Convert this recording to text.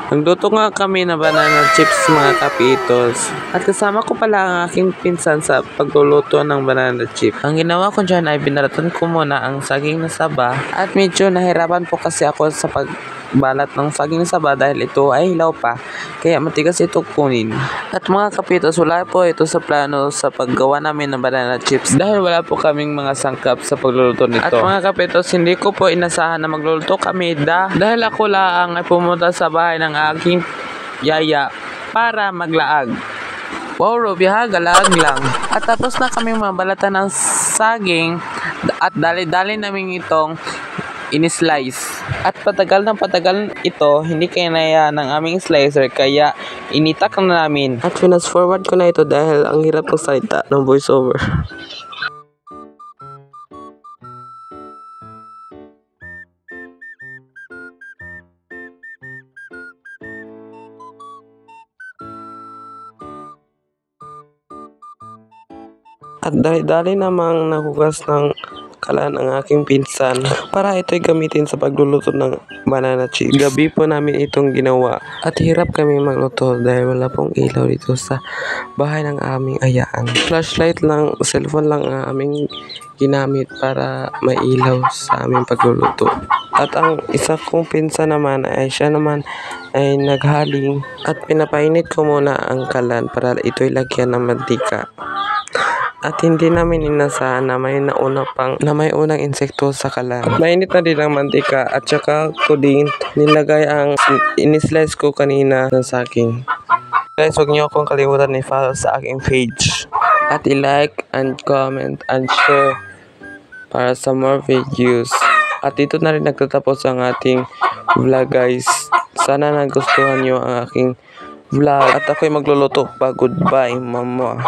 Nagluto nga kami na banana chips mga kapitos. At kasama ko pala ang aking pinsan sa pagluluto ng banana chip. Ang ginawa ko dyan ay binalatan ko muna ang saging na saba. At medyo nahirapan po kasi ako sa pagbalat ng saging na saba dahil ito ay hilaw pa. Kaya matigas ito kunin. At mga kapitos, wala po ito sa plano sa paggawa namin ng banana chips. Dahil wala po kaming mga sangkap sa pagluluto nito. At mga kapitos, hindi ko po inasahan na magluluto kami dahil ako lang ay pumunta sa bahay ng aking yaya para maglaag. Wow, Ruby ha, galag lang. At tapos na kami mabalatan ng saging at dali-dali namin itong in-slice. At patagal ng patagal ito, hindi kinaya ng aming slicer kaya initak na namin. At fast forward ko na ito dahil ang hirap ng salita ng voiceover. At dali-dali namang nahugas ng kalan ang aking pinsan para ito'y gamitin sa pagluluto ng banana chips. Gabi po namin itong ginawa at hirap kami magluto dahil wala pong ilaw dito sa bahay ng aming ayaan. Flashlight lang, cellphone lang ang aming ginamit para mailaw sa aming pagluluto. At ang isa kong pinsan naman ay siya naman ay naghaling at pinapainit ko muna ang kalan para ito'y lagyan ng mantika. At hindi namin inasahan na may unang insekto sa kalan. Mainit na din ang mantika at saka ko din nilagay ang in-slice ko kanina ng saging. Guys, huwag niyo akong kalimutan i-follow sa aking page. At i-like and comment and share para sa more videos. At dito na rin nagtatapos ang ating vlog guys. Sana nagustuhan niyo ang aking vlog. At ako'y magluluto pa. Goodbye, mama.